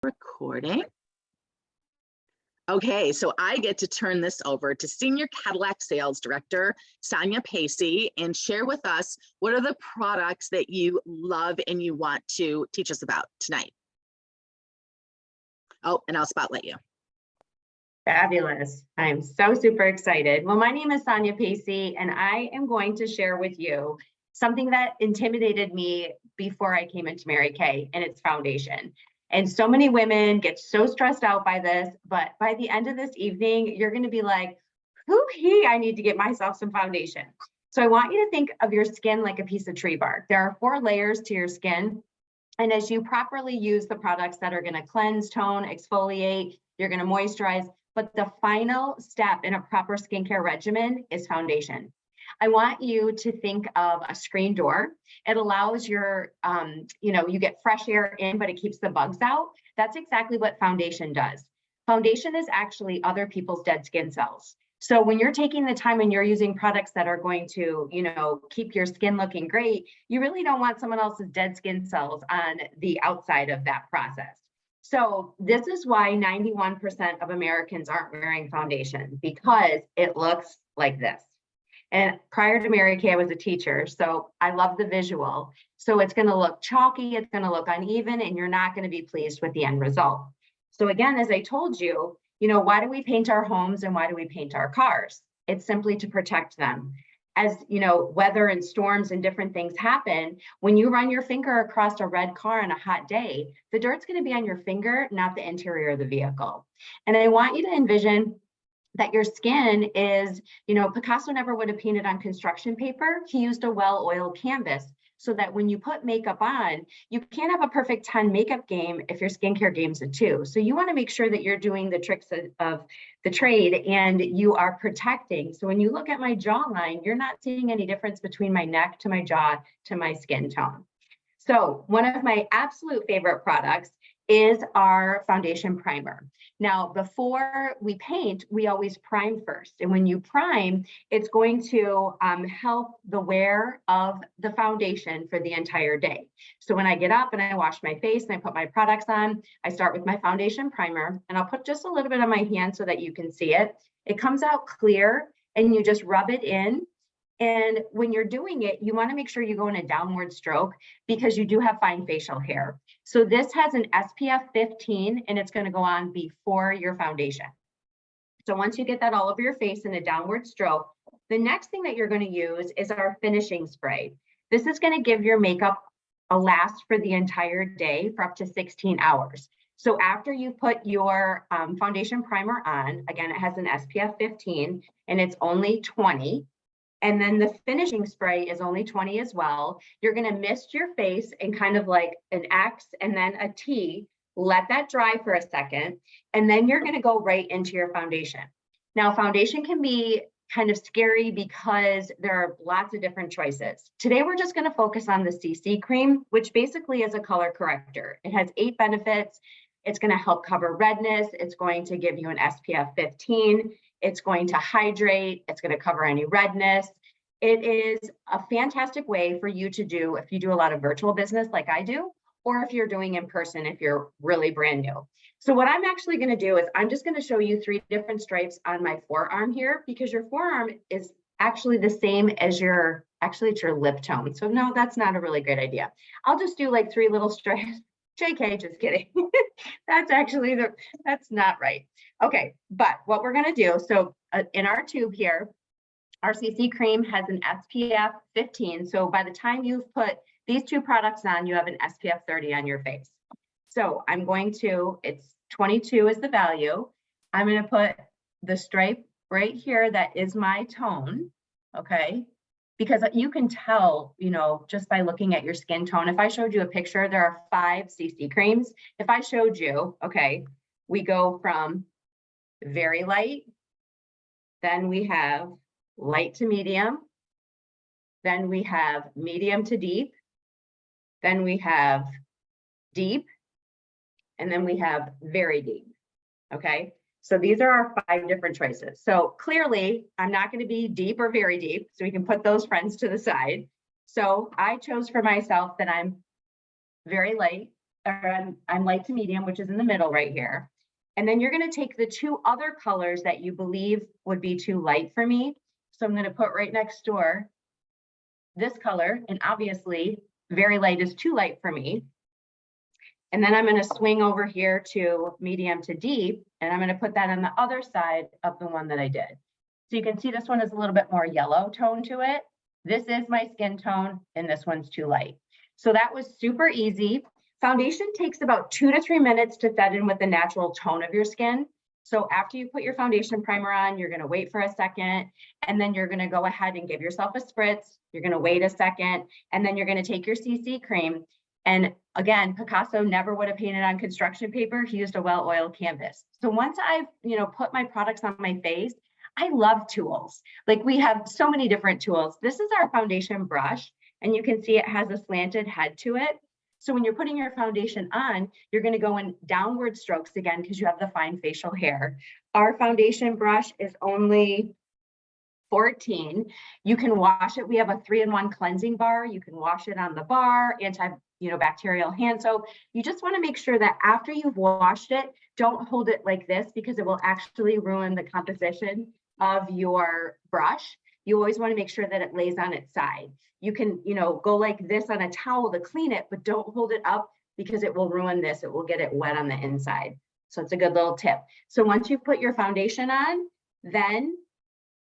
Recording. Okay, so I get to turn this over to Senior Cadillac Sales Director, Sonia Pacy, and share with us what are the products that you love and you want to teach us about tonight. Oh, and I'll spotlight you. Fabulous. I'm so super excited. Well, my name is Sonia Pacy, and I am going to share with you something that intimidated me before I came into Mary Kay, and it's foundation. And so many women get so stressed out by this, but by the end of this evening, you're going to be like, I need to get myself some foundation. So I want you to think of your skin like a piece of tree bark. There are 4 layers to your skin. And as you properly use the products that are going to cleanse, tone, exfoliate, you're going to moisturize. But the final step in a proper skincare regimen is foundation. I want you to think of a screen door. It allows your, you get fresh air in, but it keeps the bugs out. That's exactly what foundation does. Foundation is actually other people's dead skin cells. So when you're taking the time and you're using products that are going to, keep your skin looking great, you really don't want someone else's dead skin cells on the outside of that process. So this is why 91% of Americans aren't wearing foundation, because it looks like this. And prior to Mary Kay, I was a teacher, so I love the visual. So it's going to look chalky, it's going to look uneven, and you're not going to be pleased with the end result. So again, as I told you, why do we paint our homes and why do we paint our cars? It's simply to protect them. As weather and storms and different things happen, when you run your finger across a red car on a hot day, the dirt's going to be on your finger, not the interior of the vehicle. And I want you to envision that your skin is, Picasso never would have painted on construction paper. He used a well-oiled canvas so that when you put makeup on, you can't have a perfect 10 makeup game if your skincare game's a 2. So you want to make sure that you're doing the tricks of the trade and you are protecting. So when you look at my jawline, you're not seeing any difference between my neck to my jaw to my skin tone. So one of my absolute favorite products is our foundation primer. Now, before we paint, we always prime first. And when you prime, it's going to help the wear of the foundation for the entire day. So when I get up and I wash my face and I put my products on, I start with my foundation primer, and I'll put just a little bit on my hand so that you can see it. It comes out clear, and you just rub it in. And when you're doing it, you want to make sure you go in a downward stroke because you do have fine facial hair. So this has an SPF 15 and it's going to go on before your foundation. So once you get that all over your face in a downward stroke, the next thing that you're going to use is our finishing spray. This is going to give your makeup a last for the entire day for up to 16 hours. So after you put your foundation primer on, again, it has an SPF 15 and it's only 20. And then the finishing spray is only 20 as well. You're going to mist your face in kind of like an X and then a T. Let that dry for a second. And then you're going to go right into your foundation. Now, foundation can be kind of scary because there are lots of different choices. Today, we're just going to focus on the CC cream, which basically is a color corrector. It has 8 benefits. It's going to help cover redness. It's going to give you an SPF 15. It's going to hydrate. It's going to cover any redness. It is a fantastic way for you to do if you do a lot of virtual business like I do, or if you're doing in person, if you're really brand new. So what I'm actually going to do is I'm just going to show you 3 different stripes on my forearm here, because your forearm is actually the same as it's your lip tone. So no, that's not a really great idea. I'll just do like 3 little stripes. JK, just kidding. That's not right. Okay, but what we're going to do, so in our tube here, our CC cream has an SPF 15. So by the time you've put these 2 products on, you have an SPF 30 on your face. So I'm going to, it's 22 is the value. I'm going to put the stripe right here. That is my tone. Okay. Because you can tell, just by looking at your skin tone. If I showed you a picture, there are 5 CC creams. If I showed you, okay, we go from very light, then we have light to medium, then we have medium to deep, then we have deep, and then we have very deep, okay? So these are our 5 different choices. So clearly, I'm not going to be deep or very deep, so we can put those friends to the side. So I chose for myself that I'm very light, or I'm light to medium, which is in the middle right here. And then you're going to take the two other colors that you believe would be too light for me. So I'm going to put right next door this color, and obviously very light is too light for me. And then I'm going to swing over here to medium to deep, and I'm going to put that on the other side of the one that I did. So you can see this one is a little bit more yellow tone to it. This is my skin tone, and this one's too light. So that was super easy. Foundation takes about 2 to 3 minutes to set in with the natural tone of your skin. So after you put your foundation primer on, you're going to wait for a second, and then you're going to go ahead and give yourself a spritz. You're going to wait a second, and then you're going to take your CC cream. And again, Picasso never would have painted on construction paper. He used a well-oiled canvas. So once I've, put my products on my face, I love tools. Like, we have so many different tools. This is our foundation brush, and you can see it has a slanted head to it. So when you're putting your foundation on, you're going to go in downward strokes again, because you have the fine facial hair. Our foundation brush is only 14. You can wash it. We have a 3-in-1 cleansing bar. You can wash it on the bar, bacterial hand soap. You just want to make sure that after you've washed it, don't hold it like this, because it will actually ruin the composition of your brush. You always want to make sure that it lays on its side. You can, go like this on a towel to clean it, but don't hold it up, because it will ruin this. It will get it wet on the inside. So it's a good little tip. So once you put your foundation on, then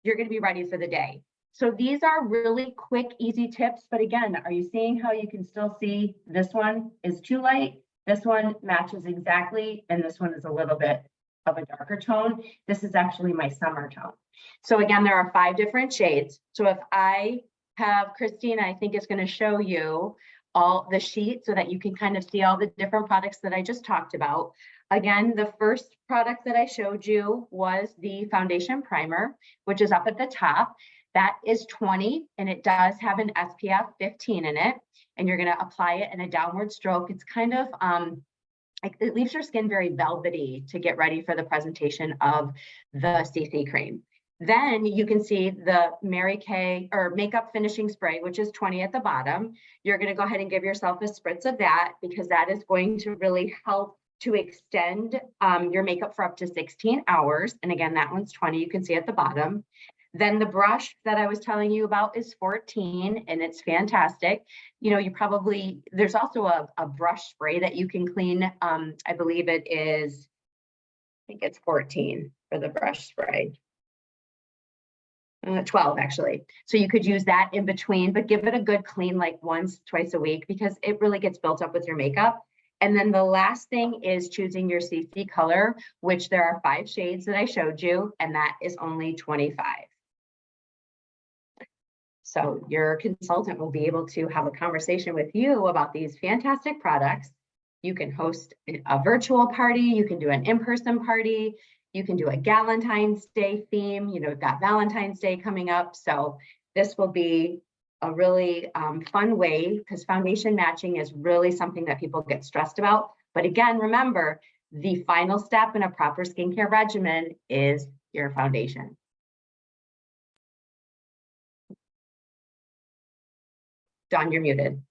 you're going to be ready for the day. So these are really quick, easy tips. But again, are you seeing how you can still see this one is too light? This one matches exactly. And this one is a little bit of a darker tone. This is actually my summer tone. So again, there are 5 different shades. So if I have Christina, I think is going to show you all the sheet so that you can kind of see all the different products that I just talked about. Again, the first product that I showed you was the foundation primer, which is up at the top. That is 20, and it does have an SPF 15 in it. And you're going to apply it in a downward stroke. It's kind of, it leaves your skin very velvety to get ready for the presentation of the CC cream. Then you can see the Mary Kay or makeup finishing spray, which is 20 at the bottom. You're going to go ahead and give yourself a spritz of that, because that is going to really help to extend your makeup for up to 16 hours. And again, that one's 20, you can see at the bottom. Then the brush that I was telling you about is 14, and it's fantastic. There's also a brush spray that you can clean. I believe it's 14 for the brush spray. 12 actually. So you could use that in between, but give it a good clean, like once, twice a week, because it really gets built up with your makeup. And then the last thing is choosing your CC color, which there are 5 shades that I showed you, and that is only 25. So your consultant will be able to have a conversation with you about these fantastic products. You can host a virtual party, you can do an in-person party, you can do a Galentine's Day theme. We've got Valentine's Day coming up. So this will be a really fun way, because foundation matching is really something that people get stressed about. But again, remember, the final step in a proper skincare regimen is your foundation. Dawn, you're muted.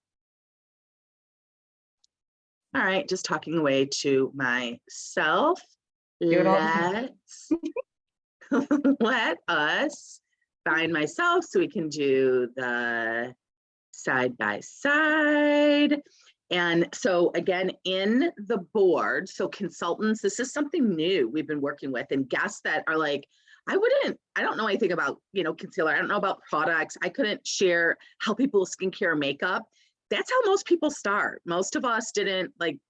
All right, just talking away to myself. Let's let us find myself so we can do the side by side. And so again, in the board, so consultants, this is something new we've been working with, and guests that are like, I don't know anything about, concealer. I don't know about products. I couldn't share how people skincare and makeup. That's how most people start. Most of us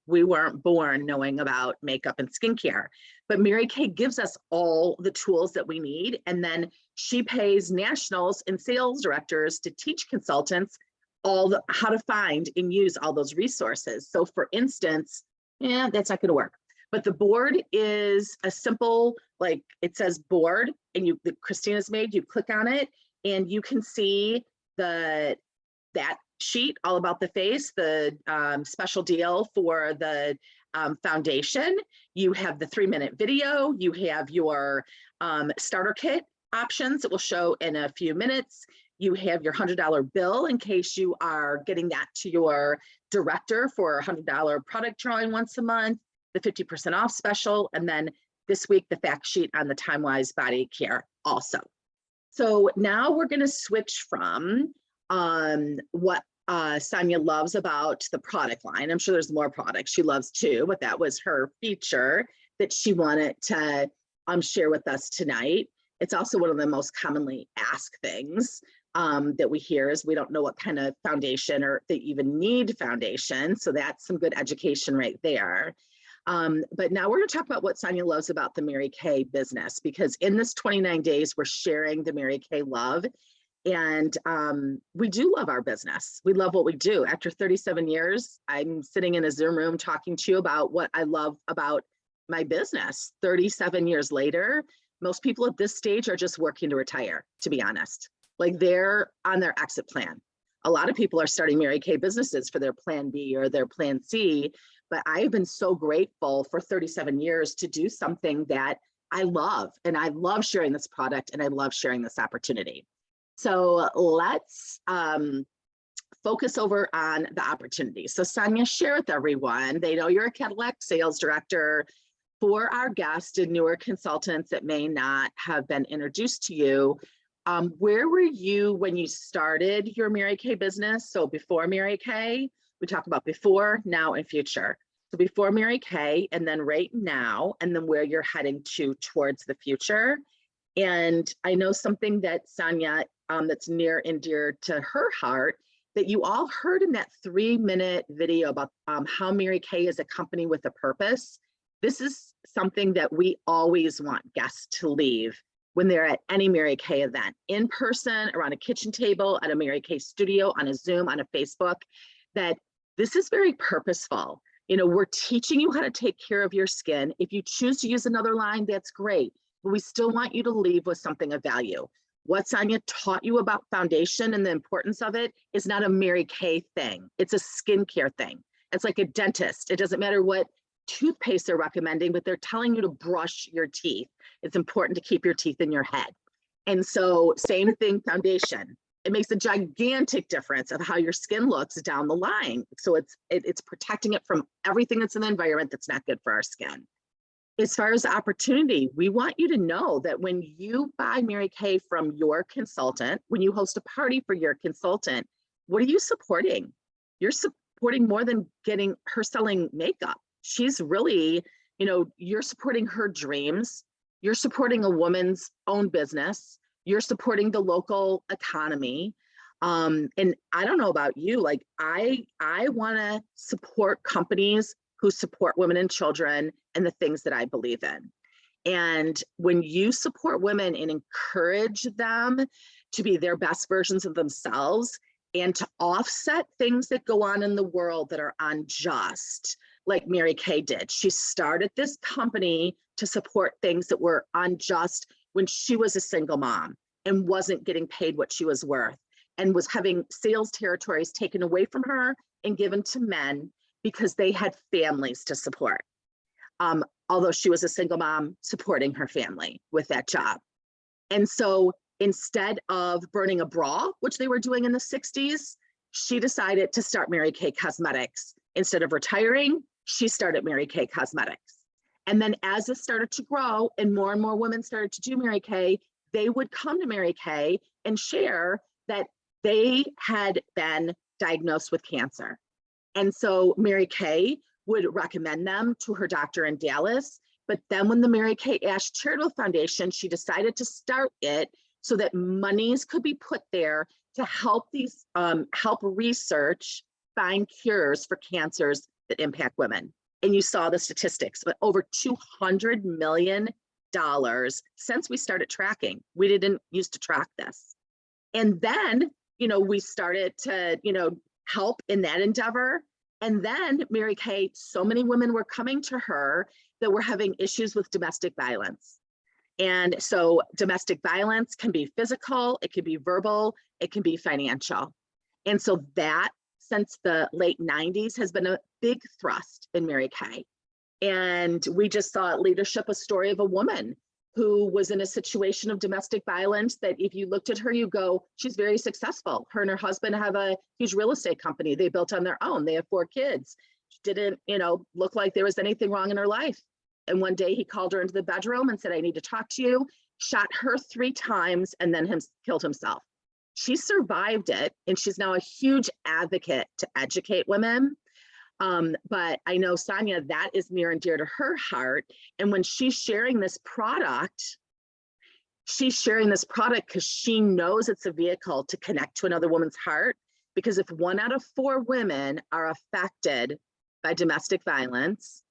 we weren't born knowing about makeup and skincare, but Mary Kay gives us all the tools that we need. And then she pays nationals and sales directors to teach consultants how to find and use all those resources. So for instance, that's not going to work. But the board is a simple, it says board, and Christina's made, you click on it and you can see that sheet all about the face, the special deal for the foundation. You have the 3-minute video. You have your starter kit options that will show in a few minutes. You have your $100 bill in case you are getting that to your director for a $100 product drawing once a month, the 50% off special, and then this week, the fact sheet on the Time-Wise body care also. So now we're going to switch from what Sonia loves about the product line. I'm sure there's more products she loves too, but that was her feature that she wanted to share with us tonight. It's also one of the most commonly asked things that we hear is we don't know what kind of foundation or if they even need foundation. So that's some good education right there. But now we're going to talk about what Sonia loves about the Mary Kay business, because in this 29 days, we're sharing the Mary Kay love. And we do love our business. We love what we do. After 37 years, I'm sitting in a Zoom room talking to you about what I love about my business. 37 years later, most people at this stage are just working to retire, to be honest. Like they're on their exit plan. A lot of people are starting Mary Kay businesses for their plan B or their plan C, but I've been so grateful for 37 years to do something that I love. And I love sharing this product and I love sharing this opportunity. So let's focus over on the opportunity. So Sonia, share with everyone. They know you're a Cadillac sales director. For our guests and newer consultants that may not have been introduced to you, where were you when you started your Mary Kay business? So before Mary Kay, we talk about before, now, and future. So before Mary Kay, and then right now, and then where you're heading towards the future. And I know something that Sonia, that's near and dear to her heart, that you all heard in that 3-minute video about how Mary Kay is a company with a purpose. This is something that we always want guests to leave when they're at any Mary Kay event, in person, around a kitchen table, at a Mary Kay studio, on a Zoom, on a Facebook, that this is very purposeful. You know, we're teaching you how to take care of your skin. If you choose to use another line, that's great, but we still want you to leave with something of value. What Sonia taught you about foundation and the importance of it is not a Mary Kay thing. It's a skincare thing. It's like a dentist. It doesn't matter what toothpaste they're recommending, but they're telling you to brush your teeth. It's important to keep your teeth in your head. And so same thing, foundation. It makes a gigantic difference of how your skin looks down the line. So it's protecting it from everything that's in the environment that's not good for our skin. As far as opportunity, we want you to know that when you buy Mary Kay from your consultant, when you host a party for your consultant, what are you supporting? You're supporting more than getting her selling makeup. She's really, you know, you're supporting her dreams. You're supporting a woman's own business. You're supporting the local economy. And I don't know about you, like I want to support companies who support women and children and the things that I believe in. And when you support women and encourage them to be their best versions of themselves and to offset things that go on in the world that are unjust, like Mary Kay did. She started this company to support things that were unjust when she was a single mom and wasn't getting paid what she was worth and was having sales territories taken away from her and given to men because they had families to support. Although she was a single mom supporting her family with that job. And so instead of burning a bra, which they were doing in the 60s, she decided to start Mary Kay Cosmetics. Instead of retiring, she started Mary Kay Cosmetics. And then as it started to grow and more women started to do Mary Kay, they would come to Mary Kay and share that they had been diagnosed with cancer. And so Mary Kay would recommend them to her doctor in Dallas. But then when the Mary Kay Ash Charitable Foundation, she decided to start it so that monies could be put there to help these, help research, find cures for cancers that impact women. And you saw the statistics, but over $200 million since we started tracking. We didn't used to track this. And then, you know, we started to, you know, help in that endeavor. And then Mary Kay, so many women were coming to her that were having issues with domestic violence. And so domestic violence can be physical, it can be verbal, it can be financial. And so that, since the late 90s, has been a big thrust in Mary Kay. And we just saw at Leadership, a story of a woman who was in a situation of domestic violence that if you looked at her, you go, she's very successful. Her and her husband have a huge real estate company. They built on their own. They have 4 kids. She didn't, look like there was anything wrong in her life. And one day he called her into the bedroom and said, I need to talk to you, shot her 3 times and then killed himself. She survived it. And she's now a huge advocate to educate women. But I know Sonia, that is near and dear to her heart. And when she's sharing this product because she knows it's a vehicle to connect to another woman's heart. Because if 1 out of 4 women are affected by domestic violence,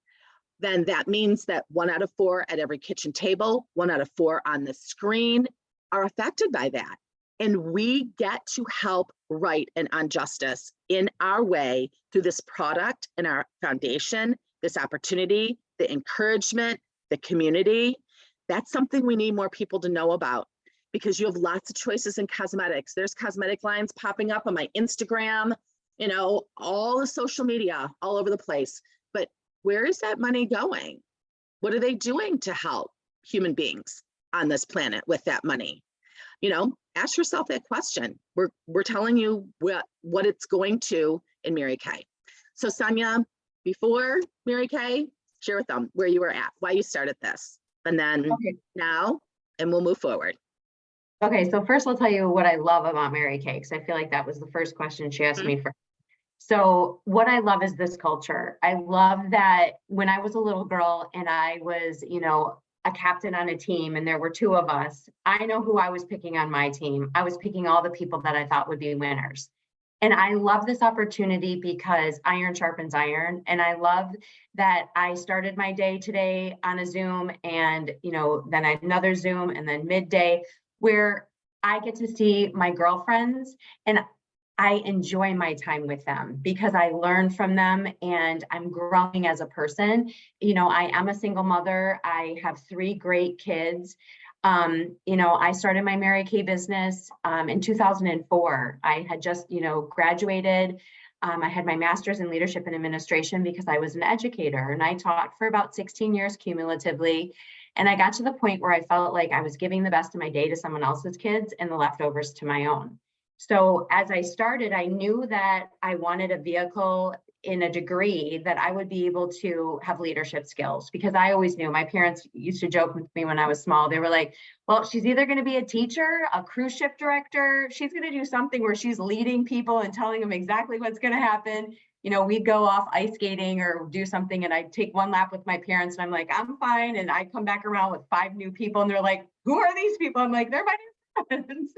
then that means that 1 out of 4 at every kitchen table, 1 out of 4 on the screen are affected by that. And we get to help right and on justice in our way through this product and our foundation, this opportunity, the encouragement, the community. That's something we need more people to know about, because you have lots of choices in cosmetics. There's cosmetic lines popping up on my Instagram, all the social media all over the place. But where is that money going? What are they doing to help human beings on this planet with that money? Ask yourself that question. We're telling you what it's going to in Mary Kay. So Sonia, before Mary Kay, share with them where you were at, why you started this, and then now, and we'll move forward. Okay, so first I'll tell you what I love about Mary Kay, because I feel like that was the first question she asked me first. So what I love is this culture. I love that when I was a little girl and I was, a captain on a team and there were 2 of us, I know who I was picking on my team. I was picking all the people that I thought would be winners. And I love this opportunity because iron sharpens iron. And I love that I started my day today on a Zoom and, then another Zoom and then midday, where I get to see my girlfriends and I enjoy my time with them because I learn from them and I'm growing as a person. I am a single mother. I have 3 great kids. I started my Mary Kay business in 2004. I had just, graduated. I had my master's in leadership and administration because I was an educator and I taught for about 16 years cumulatively. And I got to the point where I felt like I was giving the best of my day to someone else's kids and the leftovers to my own. So as I started, I knew that I wanted a vehicle in a degree that I would be able to have leadership skills, because I always knew, my parents used to joke with me when I was small. They were like, well, she's either going to be a teacher, a cruise ship director. She's going to do something where she's leading people and telling them exactly what's going to happen. We'd go off ice skating or do something and I'd take 1 lap with my parents and I'm like, I'm fine. And I come back around with 5 new people and they're like, who are these people? I'm like, they're my friends.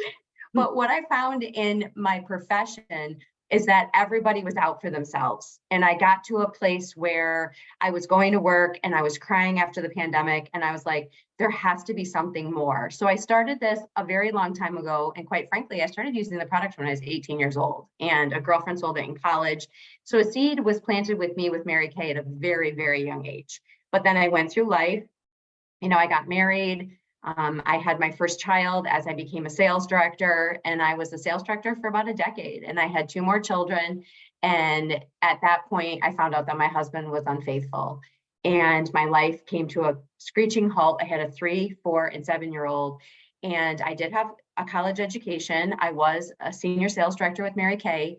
But what I found in my profession is that everybody was out for themselves. And I got to a place where I was going to work and I was crying after the pandemic. And I was like, there has to be something more. So I started this a very long time ago. And quite frankly, I started using the product when I was 18 years old and a girlfriend sold it in college. So a seed was planted with me with Mary Kay at a very, very young age. But then I went through life. I got married. I had my first child as I became a sales director, and I was a sales director for about a decade, and I had 2 more children. And at that point, I found out that my husband was unfaithful and my life came to a screeching halt. I had a 3, 4, and 7-year-old, and I did have a college education. I was a senior sales director with Mary Kay.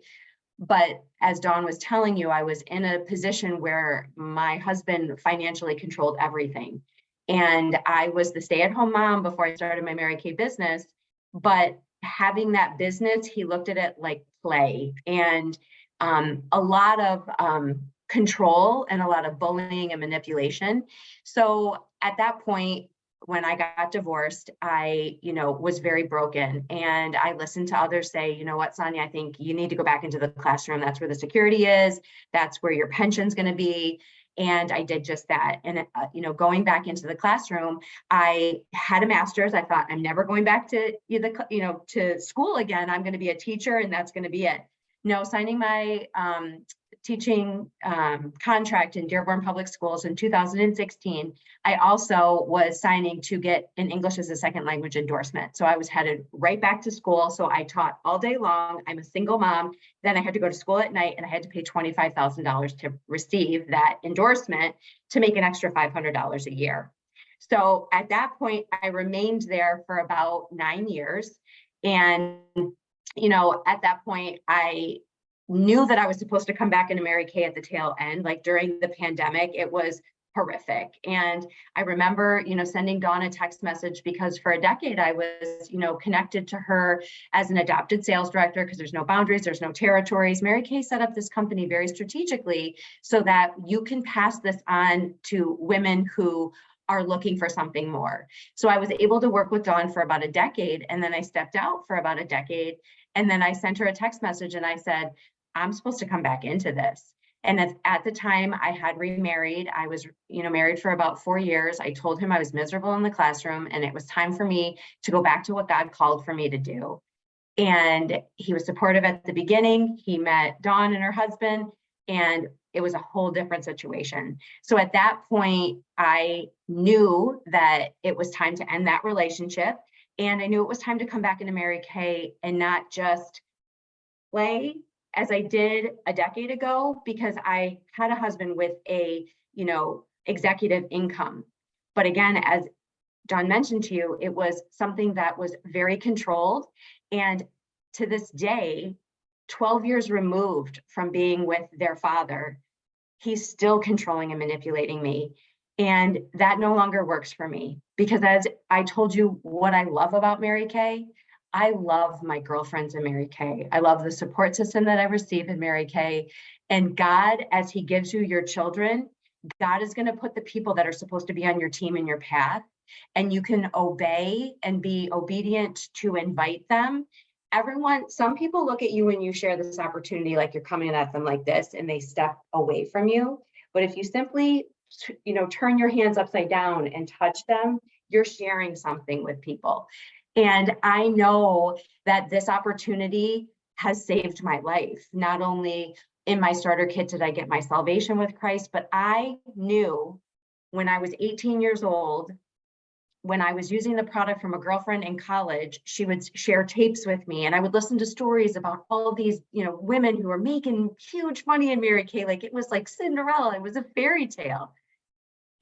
But as Dawn was telling you, I was in a position where my husband financially controlled everything. And I was the stay-at-home mom before I started my Mary Kay business. But having that business, he looked at it like play and a lot of control and a lot of bullying and manipulation. So at that point, when I got divorced, I, was very broken. And I listened to others say, you know what, Sonia, I think you need to go back into the classroom. That's where the security is. That's where your pension's going to be. And I did just that. And, going back into the classroom, I had a master's. I thought, I'm never going back to, to school again. I'm going to be a teacher and that's going to be it. No, signing my teaching contract in Dearborn Public Schools in 2016, I also was signing to get an English as a second language endorsement. So I was headed right back to school. So I taught all day long. I'm a single mom. Then I had to go to school at night and I had to pay $25,000 to receive that endorsement to make an extra $500 a year. So at that point, I remained there for about 9 years. And, at that point, I knew that I was supposed to come back into Mary Kay at the tail end. Like during the pandemic, it was horrific. And I remember, sending Dawn a text message because for a decade I was, connected to her as an adopted sales director because there's no boundaries, there's no territories. Mary Kay set up this company very strategically so that you can pass this on to women who are looking for something more. So I was able to work with Dawn for about a decade, and then I stepped out for about a decade. And then I sent her a text message and I said, I'm supposed to come back into this. And at the time I had remarried. I was, married for about 4 years. I told him I was miserable in the classroom and it was time for me to go back to what God called for me to do. And he was supportive at the beginning. He met Dawn and her husband, and it was a whole different situation. So at that point, I knew that it was time to end that relationship. And I knew it was time to come back into Mary Kay and not just play as I did a decade ago, because I had a husband with a, executive income. But again, as John mentioned to you, it was something that was very controlled. And to this day, 12 years removed from being with their father, he's still controlling and manipulating me. And that no longer works for me, because as I told you, what I love about Mary Kay, I love my girlfriends in Mary Kay. I love the support system that I receive in Mary Kay. And God, as he gives you your children, God is going to put the people that are supposed to be on your team in your path, and you can obey and be obedient to invite them. Some people look at you when you share this opportunity like you're coming at them like this, and they step away from you. But if you simply, turn your hands upside down and touch them, you're sharing something with people. And I know that this opportunity has saved my life. Not only in my starter kit did I get my salvation with Christ, but I knew when I was 18 years old, when I was using the product from a girlfriend in college, she would share tapes with me, and I would listen to stories about all these, women who were making huge money in Mary Kay. Like it was like Cinderella, it was a fairy tale.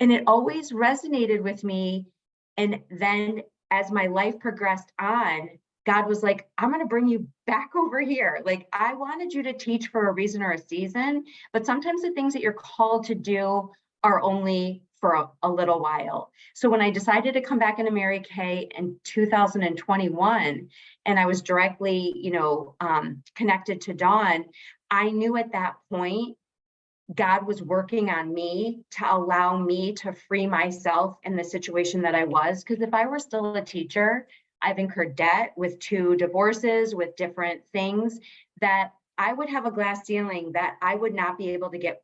And it always resonated with me. And then as my life progressed on, God was like, I'm going to bring you back over here. Like I wanted you to teach for a reason or a season, but sometimes the things that you're called to do are only for a little while. So when I decided to come back into Mary Kay in 2021, and I was directly, connected to Dawn, I knew at that point, God was working on me to allow me to free myself in the situation that I was. Because if I were still a teacher, I've incurred debt with 2 divorces, with different things, that I would have a glass ceiling that I would not be able to get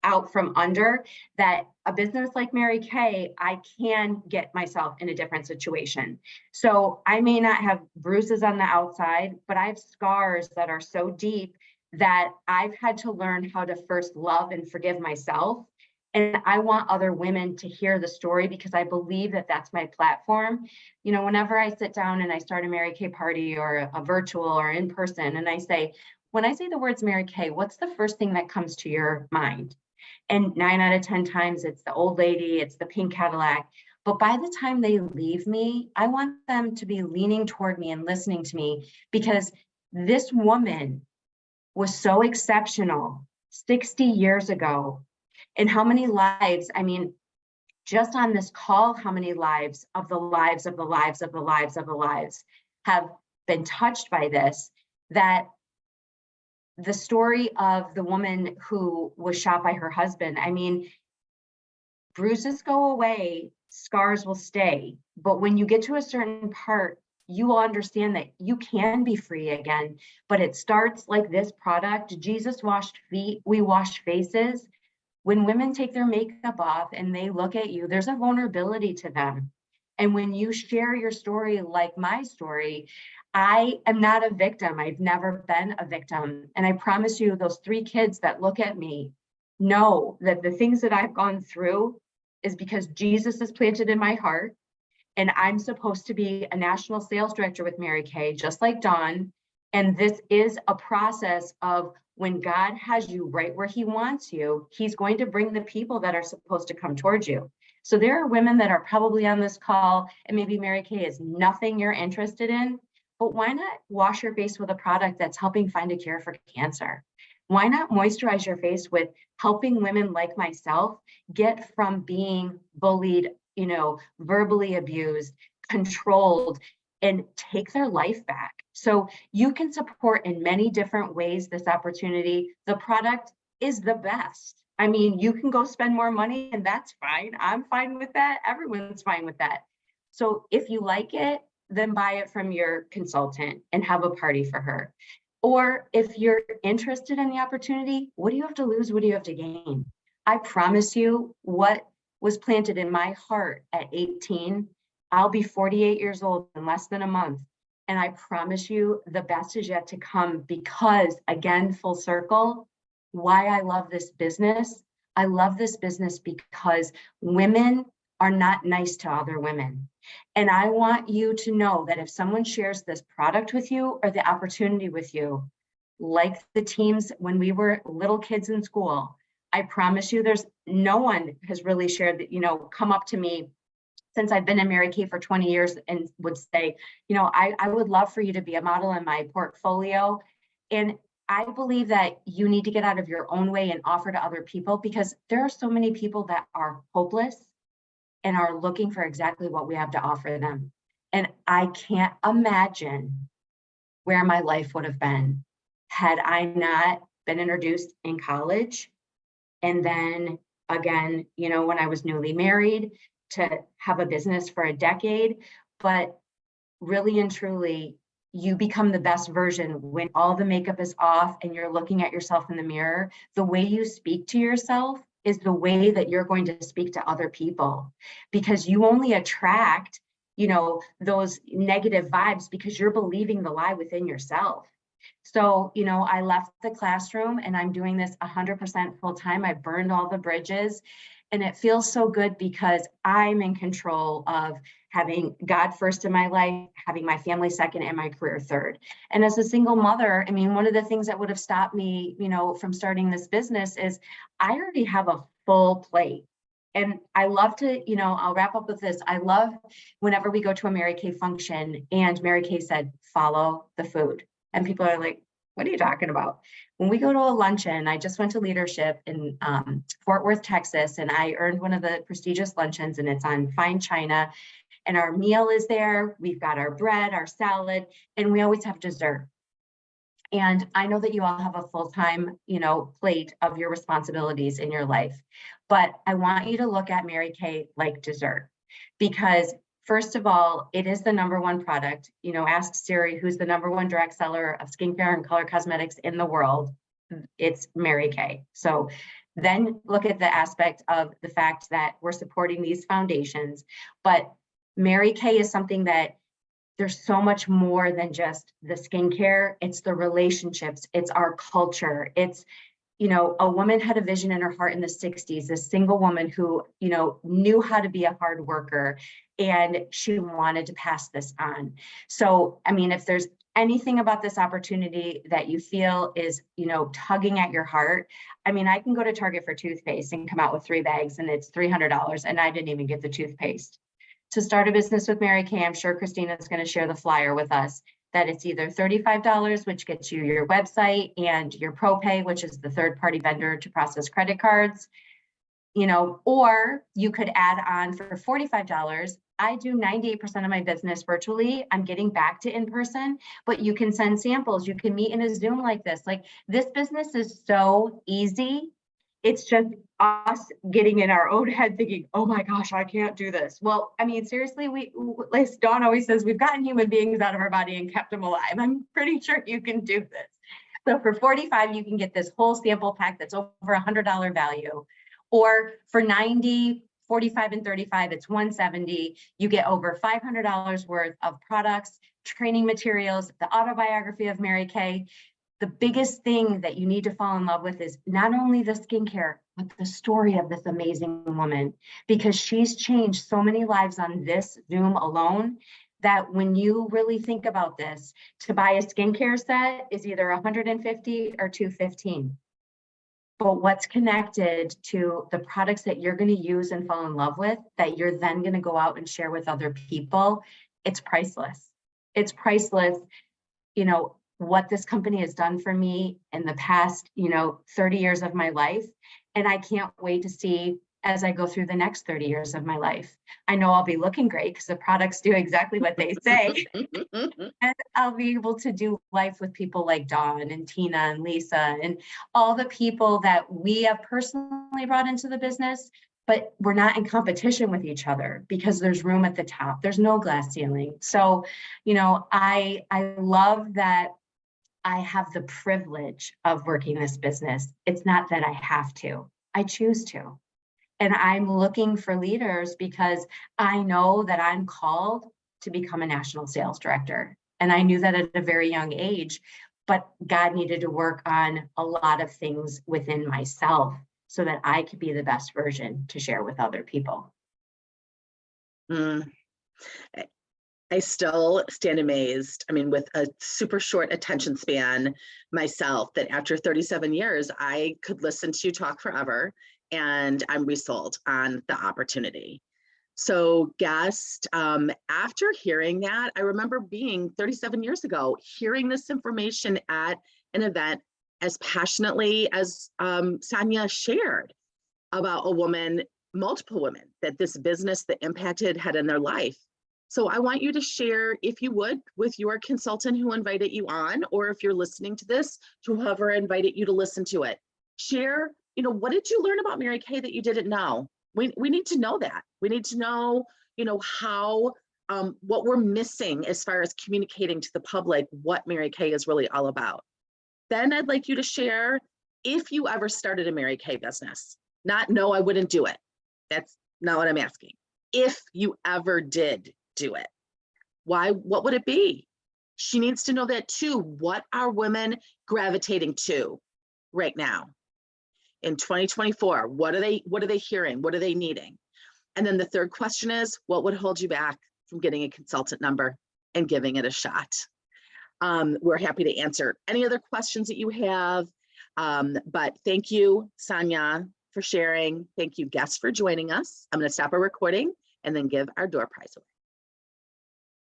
out from under. That a business like Mary Kay, I can get myself in a different situation. So I may not have bruises on the outside, but I have scars that are so deep that I've had to learn how to first love and forgive myself. And I want other women to hear the story, because I believe that that's my platform. Whenever I sit down and I start a Mary Kay party or a virtual or in person, and when I say the words Mary Kay, what's the first thing that comes to your mind? And 9 out of 10 times it's the old lady, it's the pink Cadillac. But by the time they leave me, I want them to be leaning toward me and listening to me, because this woman was so exceptional 60 years ago. And how many lives, just on this call, how many lives of the lives of the lives of the lives of the lives have been touched by this, that the story of the woman who was shot by her husband, bruises go away, scars will stay. But when you get to a certain part, you will understand that you can be free again. But it starts like this product. Jesus washed feet, we wash faces. When women take their makeup off and they look at you, there's a vulnerability to them. And when you share your story like my story, I am not a victim. I've never been a victim. And I promise you, those 3 kids that look at me know that the things that I've gone through is because Jesus is planted in my heart. And I'm supposed to be a national sales director with Mary Kay, just like Dawn. And this is a process of when God has you right where he wants you, he's going to bring the people that are supposed to come towards you. So there are women that are probably on this call, and maybe Mary Kay is nothing you're interested in, but why not wash your face with a product that's helping find a cure for cancer? Why not moisturize your face with helping women like myself get from being bullied, verbally abused, controlled, and take their life back? So you can support in many different ways this opportunity. The product is the best. I mean, you can go spend more money and that's fine. I'm fine with that. Everyone's fine with that. So if you like it, then buy it from your consultant and have a party for her. Or if you're interested in the opportunity, what do you have to lose? What do you have to gain? I promise you, what was planted in my heart at 18, I'll be 48 years old in less than a month. And I promise you the best is yet to come, because again, full circle, why I love this business. I love this business because women are not nice to other women. And I want you to know that if someone shares this product with you or the opportunity with you, like the teams when we were little kids in school, I promise you there's no one has really shared that, come up to me since I've been in Mary Kay for 20 years and would say, I would love for you to be a model in my portfolio. And I believe that you need to get out of your own way and offer to other people, because there are so many people that are hopeless and are looking for exactly what we have to offer them. And I can't imagine where my life would have been had I not been introduced in college. And then again, when I was newly married, to have a business for a decade. But really and truly, you become the best version when all the makeup is off and you're looking at yourself in the mirror. The way you speak to yourself is the way that you're going to speak to other people, because you only attract, those negative vibes because you're believing the lie within yourself. So, I left the classroom and I'm doing this 100% full time. I burned all the bridges. And it feels so good because I'm in control of having God first in my life, having my family second, and my career third. And as a single mother, one of the things that would have stopped me, from starting this business is I already have a full plate. And I love to, I'll wrap up with this. I love whenever we go to a Mary Kay function and Mary Kay said, follow the food. And people are like, what are you talking about? When we go to a luncheon, I just went to leadership in Fort Worth, Texas, and I earned one of the prestigious luncheons, and it's on fine china. And our meal is there. We've got our bread, our salad, and we always have dessert. And I know that you all have a full-time, plate of your responsibilities in your life, but I want you to look at Mary Kay like dessert, because first of all, it is the number one product. Ask Siri, who's the number one direct seller of skincare and color cosmetics in the world. It's Mary Kay. So then look at the aspect of the fact that we're supporting these foundations. But Mary Kay is something that there's so much more than just the skincare. It's the relationships. It's our culture. It's, a woman had a vision in her heart in the 60s, a single woman who, knew how to be a hard worker, and she wanted to pass this on. So, if there's anything about this opportunity that you feel is, tugging at your heart, I can go to Target for toothpaste and come out with 3 bags and it's $300 and I didn't even get the toothpaste. To start a business with Mary Kay, I'm sure Christina is going to share the flyer with us, that it's either $35, which gets you your website and your ProPay, which is the third-party vendor to process credit cards, or you could add on for $45. I do 98% of my business virtually. I'm getting back to in-person, but you can send samples. You can meet in a Zoom like this. Like, this business is so easy. It's just us getting in our own head thinking, oh my gosh, I can't do this. Well, seriously, like Dawn always says, we've gotten human beings out of our body and kept them alive. I'm pretty sure you can do this. So for $45, you can get this whole sample pack that's over $100 value. Or for $90, $45 and $35, it's $170. You get over $500 worth of products, training materials, the autobiography of Mary Kay. The biggest thing that you need to fall in love with is not only the skincare, but the story of this amazing woman, because she's changed so many lives on this Zoom alone that when you really think about this, to buy a skincare set is either $150 or $215. But what's connected to the products that you're going to use and fall in love with, that you're then going to go out and share with other people, it's priceless. It's priceless. You know, what this company has done for me in the past, 30 years of my life. And I can't wait to see as I go through the next 30 years of my life. I know I'll be looking great because the products do exactly what they say. And I'll be able to do life with people like Dawn and Tina and Lisa and all the people that we have personally brought into the business, but we're not in competition with each other because there's room at the top. There's no glass ceiling. So, I love that I have the privilege of working this business. It's not that I have to, I choose to. And I'm looking for leaders because I know that I'm called to become a national sales director. And I knew that at a very young age, but God needed to work on a lot of things within myself so that I could be the best version to share with other people. I still stand amazed. I mean, with a super short attention span myself, that after 37 years, I could listen to you talk forever, and I'm resold on the opportunity. So guest, after hearing that, I remember being 37 years ago, hearing this information at an event as passionately as Sonia shared about a woman, multiple women, that this business that impacted had in their life. So I want you to share, if you would, with your consultant who invited you on, or if you're listening to this, to whoever invited you to listen to it. Share, what did you learn about Mary Kay that you didn't know? We need to know that. We need to know, how, what we're missing as far as communicating to the public what Mary Kay is really all about. Then I'd like you to share if you ever started a Mary Kay business. Not, no, I wouldn't do it. That's not what I'm asking. If you ever did do it, why, what would it be? She needs to know that too. What are women gravitating to right now? In 2024, what are they hearing? What are they needing? And then the third question is, what would hold you back from getting a consultant number and giving it a shot? We're happy to answer any other questions that you have. But thank you, Sonia, for sharing. Thank you, guests, for joining us. I'm going to stop our recording and then give our door prize away.